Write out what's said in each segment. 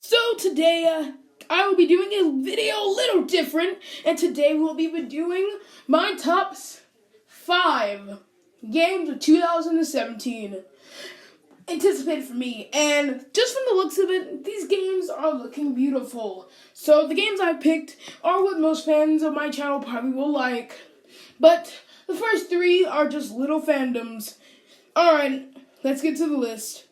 So today, I will be doing a video a little different, and today we'll be doing my top 5 games of 2017 anticipated for me. And just from the looks of it, these games are looking beautiful. So the games I picked are what most fans of my channel probably will like, but the first 3 are just little fandoms. Alright, let's get to the list.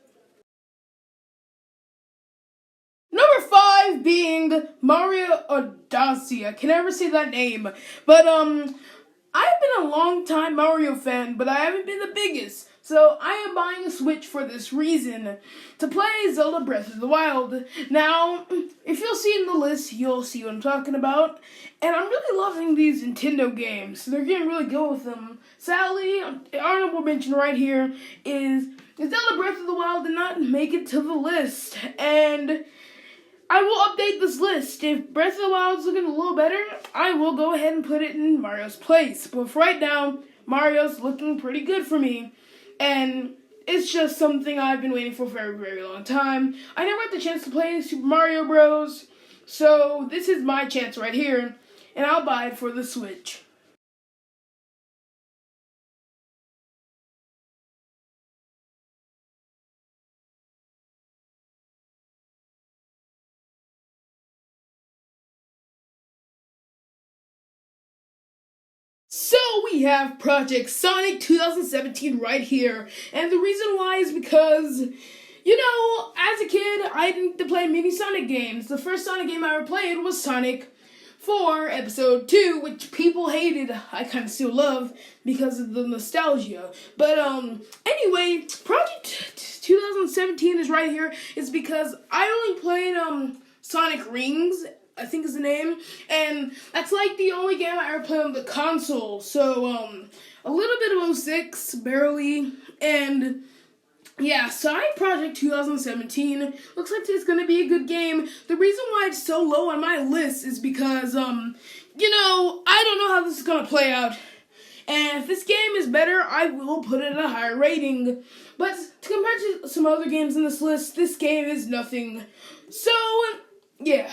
Number 5 being Mario Odyssey. I can never say that name. But, I've been a long time Mario fan, but I haven't been the biggest. So I am buying a Switch for this reason, to play Zelda Breath of the Wild. Now, if you'll see in the list, you'll see what I'm talking about. And I'm really loving these Nintendo games. They're getting really good with them. Sadly, honorable mention right here is Zelda Breath of the Wild did not make it to the list. And I will update this list. If Breath of the Wild is looking a little better, I will go ahead and put it in Mario's place. But for right now, Mario's looking pretty good for me. And it's just something I've been waiting for a very, very long time. I never had the chance to play Super Mario Bros. So this is my chance right here. And I'll buy it for the Switch. So we have Project Sonic 2017 right here. And the reason why is because, as a kid, I didn't play many Sonic games. The first Sonic game I ever played was Sonic 4 Episode 2, which people hated. I kind of still love because of the nostalgia. But, anyway, Project 2017 is right here. It's because I only played, Sonic Rings, I think is the name, and that's like the only game I ever played on the console. So, a little bit of 06, barely, and yeah, Sonic Project 2017 looks like it's gonna be a good game. The reason why it's so low on my list is because, I don't know how this is gonna play out. And if this game is better, I will put it at a higher rating. But compared to some other games in this list, this game is nothing. So, yeah.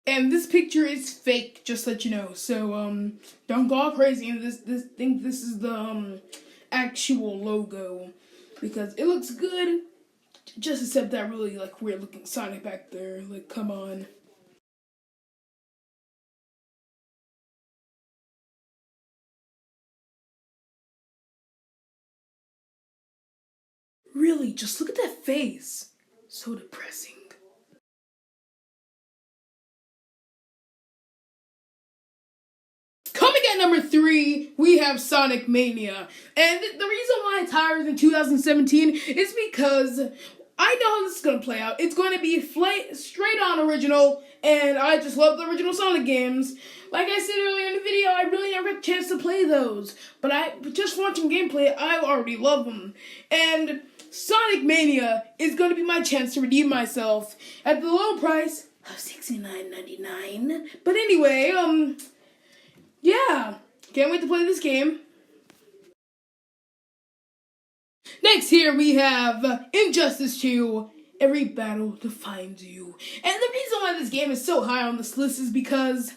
And this picture is fake, just to let you know. So, don't go all crazy and think this is the, actual logo. Because it looks good, just except that really, weird looking Sonic back there. Like, come on. Really, just look at that face. So depressing. Coming at number 3, we have Sonic Mania. And the reason why it's higher than 2017 is because I know how this is going to play out. It's going to be straight on original, and I just love the original Sonic games. Like I said earlier in the video, I really never had a chance to play those. But just watching gameplay, I already love them. And Sonic Mania is going to be my chance to redeem myself at the low price of $69.99. But anyway, yeah, can't wait to play this game. Next here we have Injustice 2, Every Battle Defines You. And the reason why this game is so high on this list is because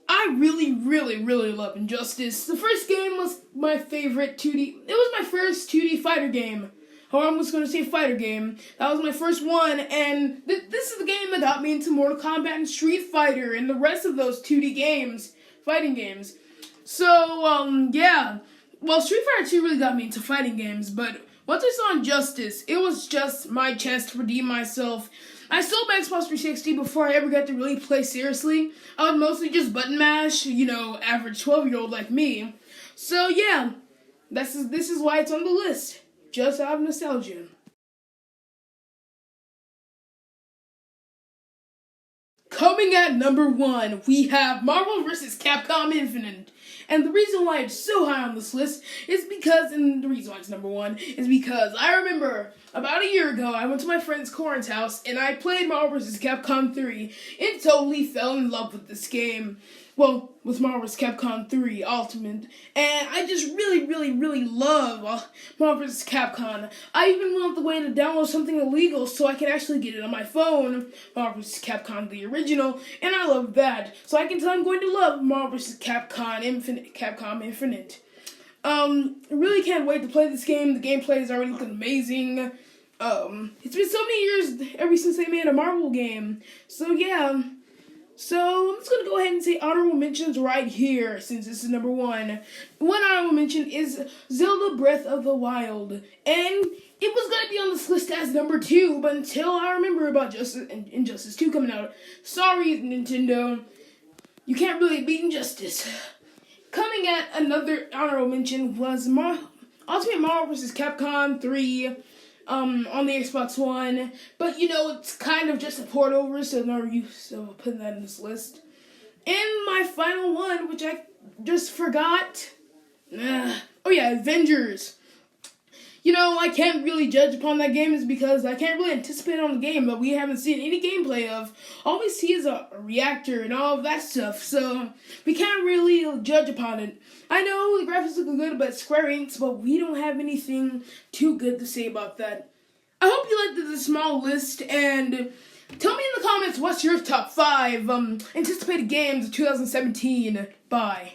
I really, really, really love Injustice. The first game was my favorite 2D. It was my first 2D fighter game. Or I was going to say fighter game. That was my first one, and this is the game that got me into Mortal Kombat and Street Fighter and the rest of those 2D games, fighting games. So, yeah. Well, Street Fighter 2 really got me into fighting games, but once I saw Injustice, it was just my chance to redeem myself. I sold my Xbox 360 before I ever got to really play seriously. I would mostly just button mash, average 12-year-old like me. So, yeah, this is why it's on the list. Just out of nostalgia. Coming at number 1, we have Marvel vs. Capcom Infinite. And the reason why it's so high on this list is because, and the reason why it's number one is because I remember about a year ago I went to my friend's Corin's house and I played Marvel vs. Capcom 3 and totally fell in love with this game. Well, with Marvel vs. Capcom 3 Ultimate, and I just really love Marvel vs. Capcom. I even went the way to download something illegal so I could actually get it on my phone, Marvel vs. Capcom the original, and I love that. So I can tell I'm going to love Marvel vs. Capcom Infinite. I really can't wait to play this game. The gameplay is already looking amazing. It's been so many years ever since they made a Marvel game. So yeah. So I'm just going to go ahead and say honorable mentions right here, since this is number one. One honorable mention is Zelda Breath of the Wild. And it was going to be on this list as number two, but until I remember about Injustice 2 coming out. Sorry, Nintendo. You can't really beat Injustice. Coming at another honorable mention was Ultimate Marvel vs. Capcom 3. On the Xbox One, but it's kind of just a port over, so no use of putting that in this list. And my final one, which I just forgot. Oh yeah, Avengers. I can't really judge upon that game is because I can't really anticipate on the game, but we haven't seen any gameplay of. All we see is a reactor and all of that stuff, so we can't really judge upon it. I know the graphics look good about Square Enix, but we don't have anything too good to say about that. I hope you liked this small list, and tell me in the comments what's your top 5 anticipated games of 2017. Bye.